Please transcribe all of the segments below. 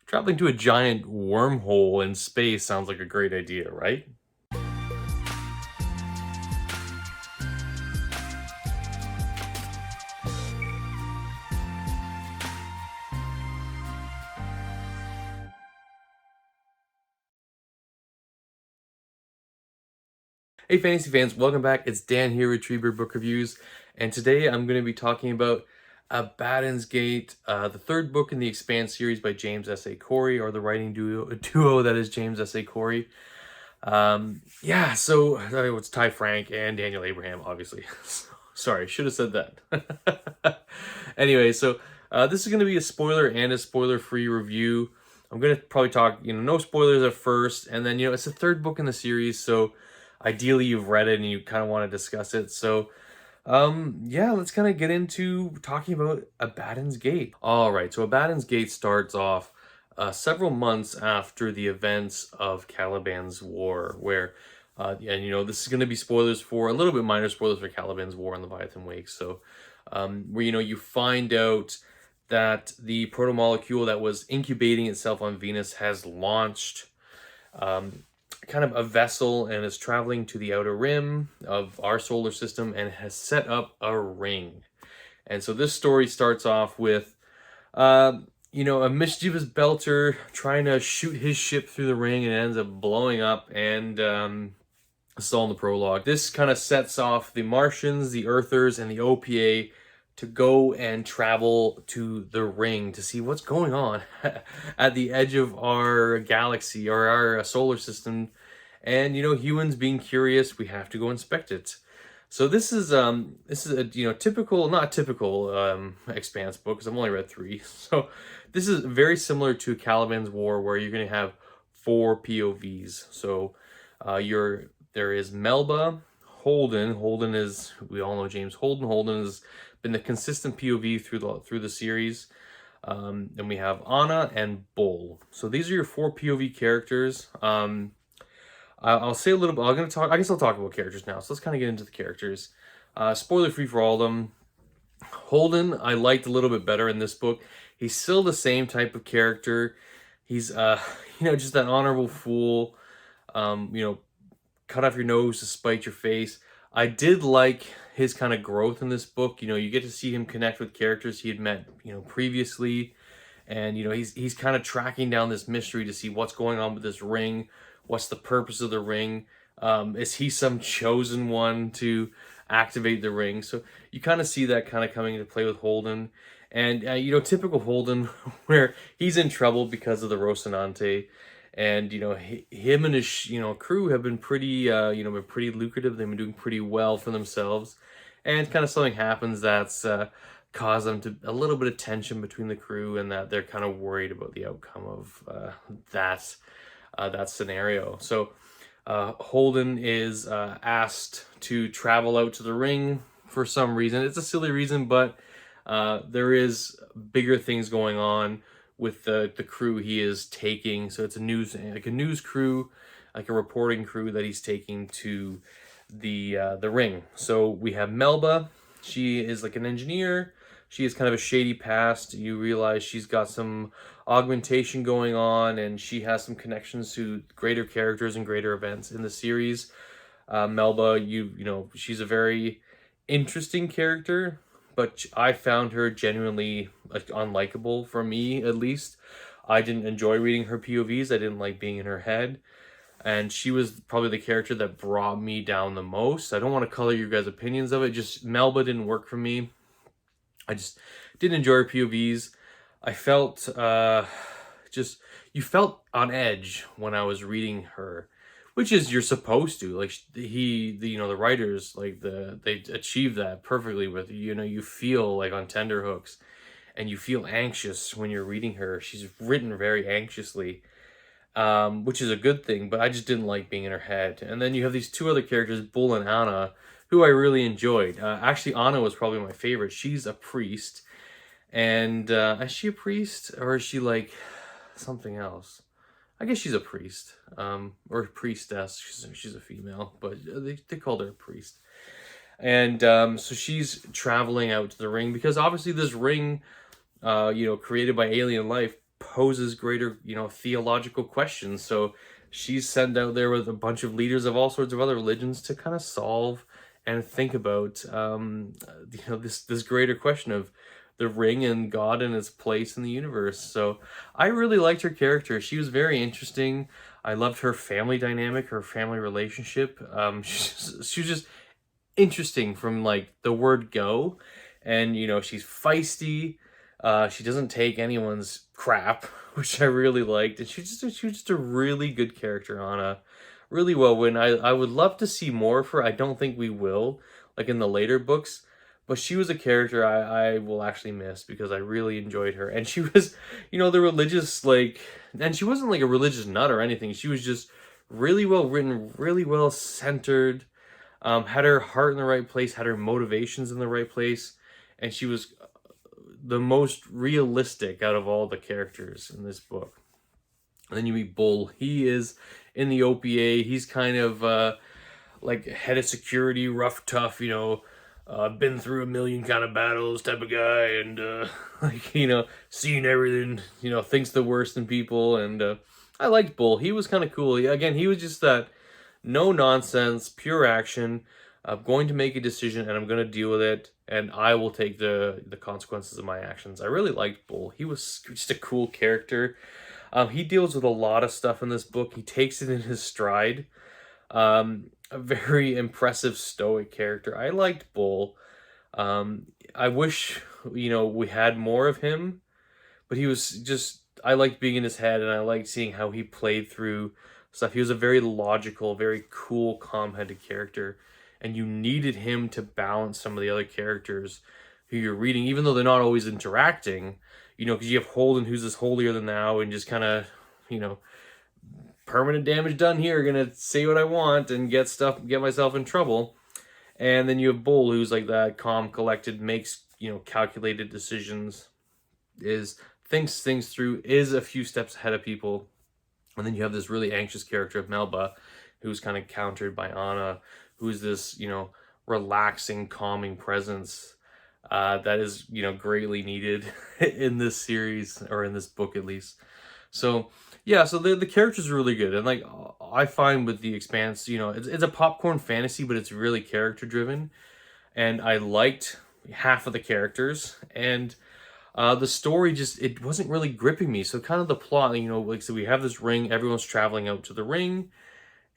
Traveling to a giant wormhole in space sounds like a great idea, right? Hey, fantasy fans, welcome back. It's Dan here with TreeBeard Book Reviews, and today I'm going to be talking about Abaddons Gate, the third book in the Expanse series by James S. A. Corey, or the writing duo that is James S. A. Corey. Yeah, so it's Ty Frank and Daniel Abraham, obviously. Sorry, should have said that. Anyway, so this is going to be a spoiler and a spoiler-free review. I'm going to probably talk, no spoilers at first, and then, it's the third book in the series, so ideally you've read it and you kind of want to discuss it. So, yeah, let's kind of get into talking about Abaddon's Gate. All right, so Abaddon's Gate starts off several months after the events of Caliban's War, where, and this is going to be spoilers for a little bit minor spoilers for Caliban's War and Leviathan Wake. So, where you find out that the protomolecule that was incubating itself on Venus has launched kind of a vessel and is traveling to the outer rim of our solar system and has set up a ring. And so this story starts off with a mischievous belter trying to shoot his ship through the ring, and it ends up blowing up. And this is all in the prologue. This kind of sets off the Martians, the Earthers, and the OPA to go and travel to the ring to see what's going on at the edge of our galaxy or our solar system. And humans being curious, we have to go inspect it. So this is a typical, not typical Expanse book, because I've only read 3. So this is very similar to Caliban's War, where you're going to have 4 POVs. So there is Melba, Holden. Holden is, we all know James Holden. Holden has been the consistent POV through the series. Then we have Anna and Bull. So these are your 4 POV characters. I'll say a little bit. I guess I'll talk about characters now. So let's kind of get into the characters. Spoiler free for all of them. Holden, I liked a little bit better in this book. He's still the same type of character. He's just that honorable fool. Cut off your nose to spite your face. I did like his kind of growth in this book. You get to see him connect with characters he had met, previously. And, he's kind of tracking down this mystery to see what's going on with this ring. What's the purpose of the ring? Is he some chosen one to activate the ring? So you kind of see that kind of coming into play with Holden. And, typical Holden, where he's in trouble because of the Rocinante. And, him and his, crew have been pretty, been pretty lucrative. They've been doing pretty well for themselves. And kind of something happens that's caused them to a little bit of tension between the crew, and that they're kind of worried about the outcome of that scenario. So Holden is asked to travel out to the ring for some reason. It's a silly reason, but there is bigger things going on with the crew he is taking. So it's a news crew, like a reporting crew that he's taking to the ring. So we have Melba. She is like an engineer. She has kind of a shady past. You realize she's got some augmentation going on, and she has some connections to greater characters and greater events in the series. Melba, she's a very interesting character, but I found her genuinely unlikable, for me at least. I didn't enjoy reading her POVs. I didn't like being in her head. And she was probably the character that brought me down the most. I don't want to color your guys' opinions of it. Just Melba didn't work for me. I just didn't enjoy her POVs. I felt you felt on edge when I was reading her, which is you're supposed to. Like the writers, like they achieve that perfectly with, you feel like on tenterhooks, and you feel anxious when you're reading her. She's written very anxiously, which is a good thing, but I just didn't like being in her head. And then you have these 2 other characters, Bull and Anna, who I really enjoyed. Actually, Anna was probably my favorite. She's a priest. And is she a priest, or is she like something else? I guess she's a priest, or a priestess. She's a female, but they called her a priest. And so she's traveling out to the ring because obviously this ring, created by alien life, poses greater, theological questions. So she's sent out there with a bunch of leaders of all sorts of other religions to kind of solve and think about, this greater question of the ring and God and its place in the universe. So I really liked her character. She was very interesting. I loved her family dynamic, her family relationship. She was just interesting from like the word go. And she's feisty. She doesn't take anyone's crap, which I really liked. And she was just a really good character, Anna. Really well written. I would love to see more of her. I don't think we will, like in the later books. But she was a character I will actually miss because I really enjoyed her. And she was, the religious, like, and she wasn't like a religious nut or anything. She was just really well written, really well centered, had her heart in the right place, had her motivations in the right place. And she was the most realistic out of all the characters in this book. And then you meet Bull. He is in the OPA. He's kind of like head of security, rough, tough, been through a million kind of battles type of guy, and like, seen everything, thinks the worst in people. And I liked Bull. He was kind of cool. Again, he was just that no nonsense, pure action. I'm going to make a decision and I'm going to deal with it, and I will take the consequences of my actions. I really liked Bull. He was just a cool character. He deals with a lot of stuff in this book. He takes it in his stride. A very impressive stoic character. I liked Bull. I wish, we had more of him, but he was just, I liked being in his head, and I liked seeing how he played through stuff. He was a very logical, very cool, calm-headed character, and you needed him to balance some of the other characters who you're reading, even though they're not always interacting, because you have Holden, who's this holier than thou, and just kind of, permanent damage done here, gonna say what I want and get myself in trouble. And then you have Bull, who's like that calm, collected, makes, calculated decisions, thinks things through, is a few steps ahead of people. And then you have this really anxious character of Melba, who's kind of countered by Anna, who's this, relaxing, calming presence that is, greatly needed in this series, or in this book at least. So yeah, so the characters are really good, and like I find with the Expanse, it's a popcorn fantasy, but it's really character driven, and I liked half of the characters, and the story just, it wasn't really gripping me. So kind of the plot, like, so we have this ring, everyone's traveling out to the ring,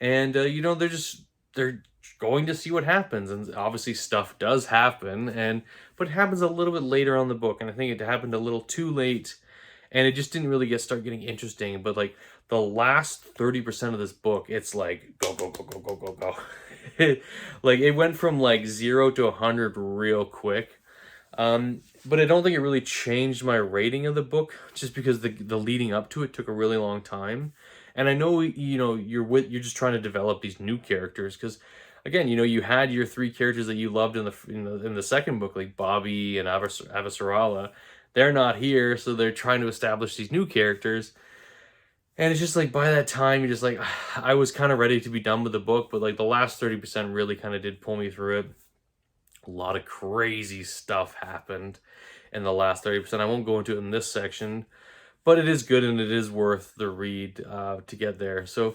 and they're going to see what happens, and obviously stuff does happen, but it happens a little bit later on in the book, and I think it happened a little too late, and it just didn't really start getting interesting. But like the last 30% of this book, it's like go go go go go go go. Like it went from like 0 to 100 real quick. But I don't think it really changed my rating of the book, just because the leading up to it took a really long time. And I know, you're just trying to develop these new characters, because again, you had your three characters that you loved in the second book, like Bobby and Avasarala. They're not here, so they're trying to establish these new characters. And it's just like, by that time, you're just like, I was kind of ready to be done with the book, but like the last 30% really kind of did pull me through it. A lot of crazy stuff happened in the last 30%. I won't go into it in this section, but it is good and it is worth the read to get there. So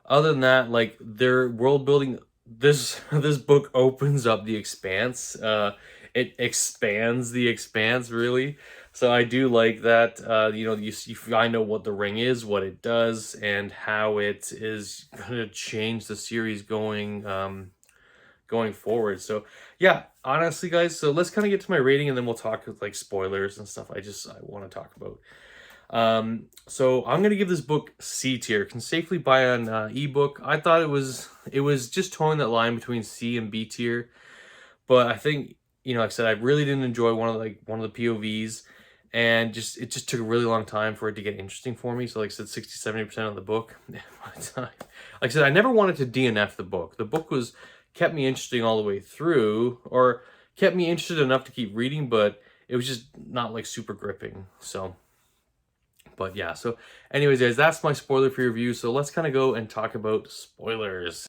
other than that, like their world building, this book opens up the Expanse. It expands the Expanse, really. So I do like that. You find out what the ring is, what it does, and how it is going to change the series going forward. So yeah, honestly, guys, so let's kind of get to my rating, and then we'll talk with like spoilers and stuff I want to talk about. So I'm gonna give this book C tier. Can safely buy on ebook. I thought it was just towing that line between C and B tier, but I think, like I said, I really didn't enjoy one of the POVs, and it just took a really long time for it to get interesting for me. So like I said, 60-70% of the book. Like I said, I never wanted to DNF the book. The book kept me interesting all the way through, or kept me interested enough to keep reading, but it was just not like super gripping. So, but yeah, so anyways, guys, that's my spoiler for your review. So let's kind of go and talk about spoilers.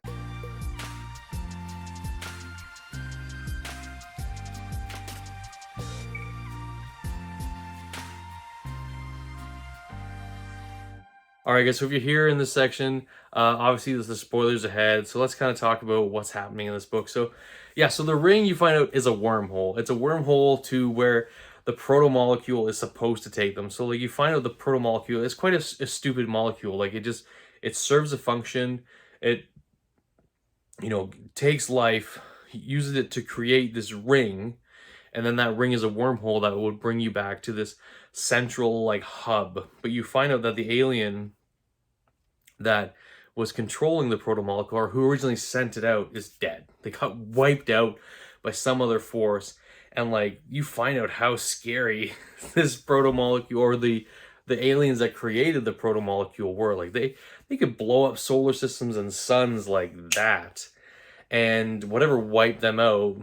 All right, guys, so if you're here in this section, obviously there's the spoilers ahead. So let's kind of talk about what's happening in this book. So, yeah, so the ring you find out is a wormhole. It's a wormhole to where the proto-molecule is supposed to take them. So, like, you find out the proto-molecule is quite a stupid molecule. Like, it serves a function. It, takes life, uses it to create this ring, and then that ring is a wormhole that would bring you back to this central like hub. But you find out that the alien that was controlling the protomolecule, or who originally sent it out, is dead. They got wiped out by some other force, and like you find out how scary this protomolecule or the aliens that created the protomolecule were. Like they could blow up solar systems and suns like that, and whatever wiped them out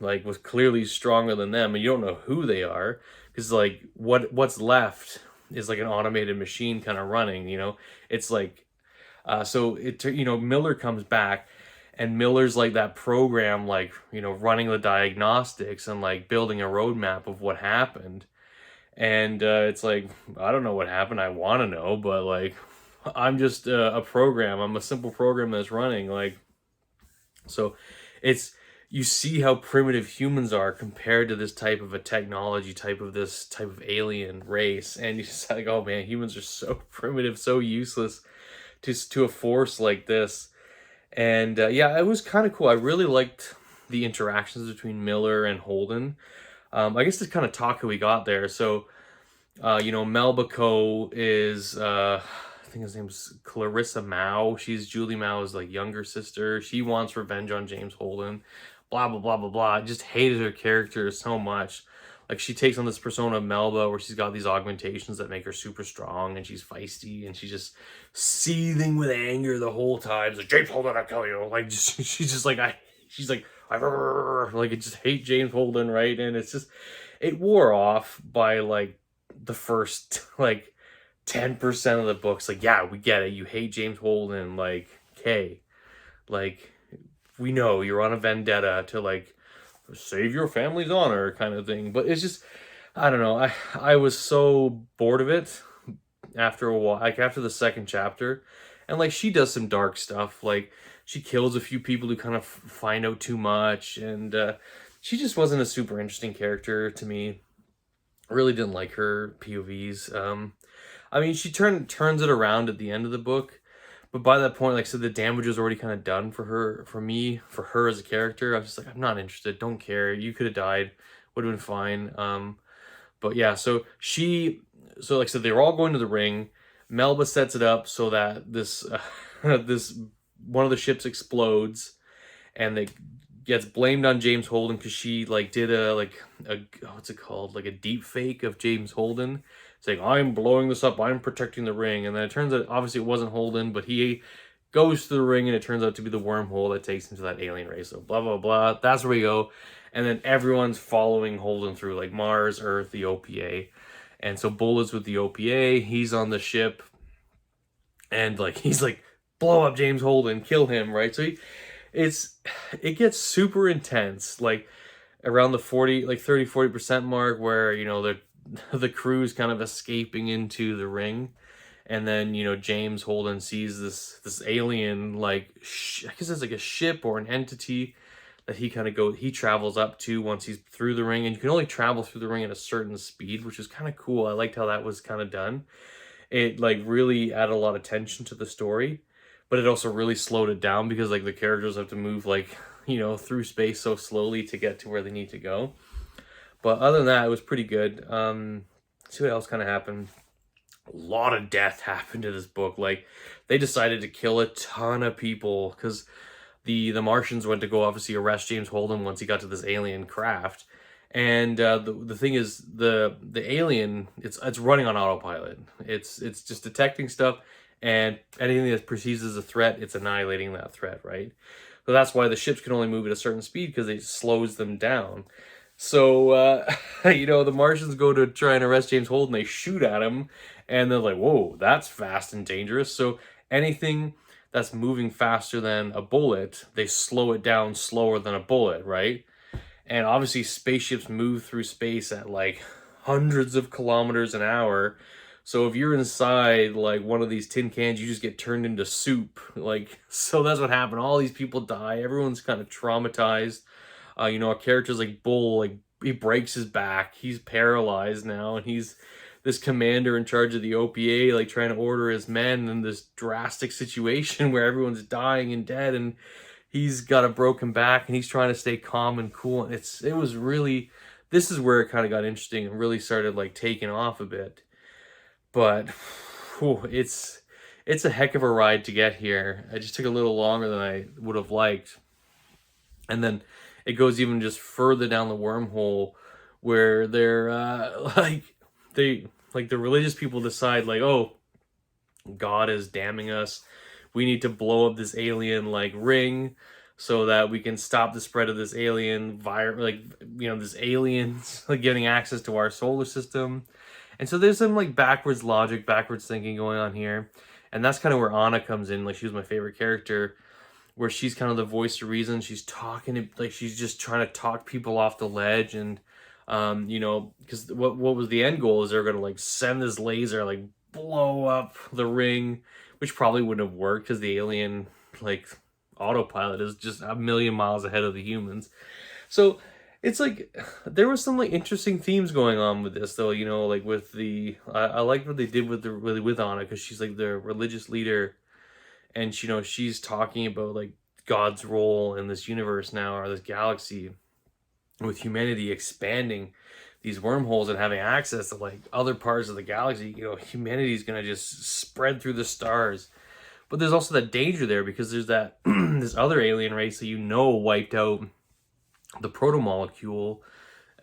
like was clearly stronger than them, and you don't know who they are because like what's left is like an automated machine kind of running. It's like so Miller comes back, and Miller's like that program, like running the diagnostics and like building a roadmap of what happened. And it's like, I don't know what happened, I want to know, but like I'm just a program, I'm a simple program that's running. Like, so it's, you see how primitive humans are compared to this type of a technology, this type of alien race, and you just like, oh man, humans are so primitive, so useless to a force like this. And yeah, it was kind of cool. I really liked the interactions between Miller and Holden. I guess to kind of talk how we got there. So, Melba is, I think his name's Clarissa Mao. She's Julie Mao's like younger sister. She wants revenge on James Holden. Blah blah blah blah blah. I just hated her character so much. Like she takes on this persona of Melba where she's got these augmentations that make her super strong, and she's feisty, and she's just seething with anger the whole time. It's like, James Holden, I'll kill you. Like she's just like she's like I just hate James Holden, right? And it's just, it wore off by like the first like 10% of the books. Like, yeah, we get it. You hate James Holden. Like, okay, like we know you're on a vendetta to like save your family's honor kind of thing. But it's just, I don't know. I was so bored of it after a while, like after the second chapter. And like she does some dark stuff. Like she kills a few people who kind of find out too much, and she just wasn't a super interesting character to me. I really didn't like her POVs. I mean, she turns it around at the end of the book, but by that point, like I said, the damage was already kind of done for her, for her as a character. I was just like, I'm not interested, don't care. You could have died, would have been fine. But yeah, so like I said, they were all going to the ring. Melba sets it up so that this this one of the ships explodes, and they gets blamed on James Holden because she like did a what's it called, like a deep fake of James Holden, saying I'm blowing this up, I'm protecting the ring, and then it turns out obviously it wasn't Holden, but he goes to the ring and it turns out to be the wormhole that takes him to that alien race. So blah blah blah. That's where we go, and then everyone's following Holden through, like Mars, Earth, the OPA, and so Bullet's with the OPA. He's on the ship, and like he's like, blow up James Holden, kill him, right? So it gets super intense, like around the 30-40% mark, where the crew's kind of escaping into the ring, and then James Holden sees this alien, like I guess it's like a ship or an entity that he travels up to once he's through the ring, and you can only travel through the ring at a certain speed, which is kind of cool. I liked how that was kind of done. It like really added a lot of tension to the story, but it also really slowed it down because like the characters have to move like through space so slowly to get to where they need to go. But other than that, it was pretty good. See what else kind of happened. A lot of death happened to this book. Like they decided to kill a ton of people because the Martians went to go obviously arrest James Holden once he got to this alien craft. And the thing is, the alien, it's running on autopilot. It's just detecting stuff, and anything that perceives as a threat, it's annihilating that threat, right? So that's why the ships can only move at a certain speed, because it slows them down. So the Martians go to try and arrest James Holden. They shoot at him, and they're like, "Whoa, that's fast and dangerous." So anything that's moving faster than a bullet, they slow it down slower than a bullet, right? And obviously spaceships move through space at like hundreds of kilometers an hour. So if you're inside like one of these tin cans, you just get turned into soup. Like, so that's what happened. All these people die. Everyone's kind of traumatized. You know, a character's like Bull, like he breaks his back. He's paralyzed now, and he's this commander in charge of the OPA, like trying to order his men in this drastic situation where everyone's dying and dead, and he's got a broken back, and he's trying to stay calm and cool. And it was really, this is where it kind of got interesting and really started like taking off a bit. But whew, it's a heck of a ride to get here. It just took a little longer than I would have liked. And then it goes even just further down the wormhole where they're like the religious people decide like, oh, God is damning us. We need to blow up this alien like ring so that we can stop the spread of this alien virus, like, you know, this aliens like getting access to our solar system. And so there's some like backwards logic, backwards thinking going on here. And that's kind of where Anna comes in. Like, she was my favorite character, where she's kind of the voice of reason. She's talking to, like, she's just trying to talk people off the ledge. And you know, because what was the end goal is they're gonna like send this laser, like blow up the ring, which probably wouldn't have worked because the alien like autopilot is just a million miles ahead of the humans. So it's like there was some like interesting themes going on with this, though. You know, like with the I like what they did with with Anna, because she's like the religious leader, and you know, she's talking about like God's role in this universe now, or this galaxy, with humanity expanding these wormholes and having access to like other parts of the galaxy. You know, humanity is gonna just spread through the stars. But there's also that danger there, because there's that this other alien race that, you know, wiped out the proto-molecule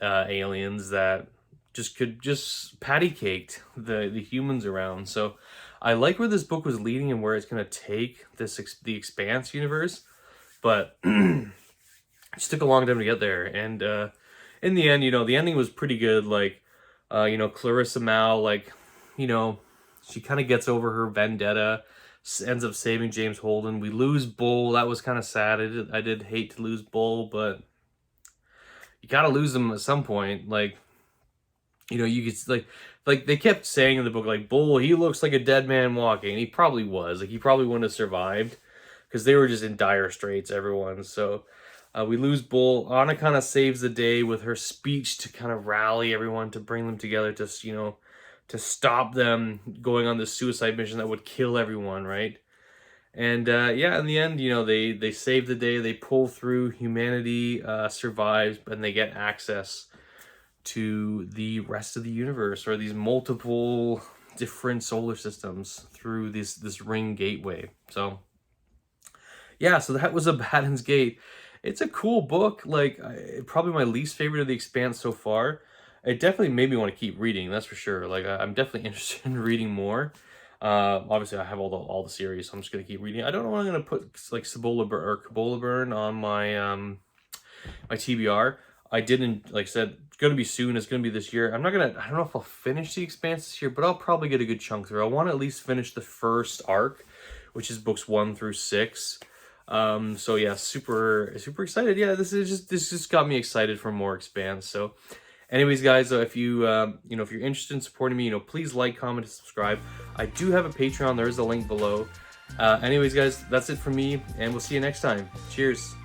aliens that just could just patty caked the humans around. So I like where this book was leading and where it's going to take the Expanse universe, but it just took a long time to get there. And in the end, you know, the ending was pretty good. Like, you know, Clarissa Mao, like, you know, she kind of gets over her vendetta, ends up saving James Holden. We lose Bull. That was kind of sad. I did hate to lose Bull, but you gotta lose him at some point. Like, you know, you could like they kept saying in the book, like, Bull, he looks like a dead man walking. He probably was. Like, he probably wouldn't have survived, because they were just in dire straits, everyone. So we lose Bull. Anna kind of saves the day with her speech to kind of rally everyone, to bring them together, to, you know, to stop them going on this suicide mission that would kill everyone, right? And yeah, in the end, you know, they save the day. They pull through. Humanity survives, and they get access to the rest of the universe, or these multiple different solar systems, through this ring gateway. So yeah, so that was Abaddons Gate. It's a cool book. Like, probably my least favorite of the Expanse so far. It definitely made me want to keep reading, that's for sure. Like, I'm definitely interested in reading more. Obviously I have all the series, so I'm just gonna keep reading. I don't know when I'm gonna put like Cibola Burn on my my TBR. I didn't, like I said, it's gonna be soon. It's gonna be this year. I don't know if I'll finish the Expanse this year, but I'll probably get a good chunk through. I want to at least finish the first arc, which is books 1 through 6. So yeah, super excited. Yeah, this just got me excited for more Expanse. So anyways, guys, if you you know, if you're interested in supporting me, you know, please like, comment, and subscribe. I do have a Patreon. There is a link below. Anyways, guys, that's it from me, and we'll see you next time. Cheers.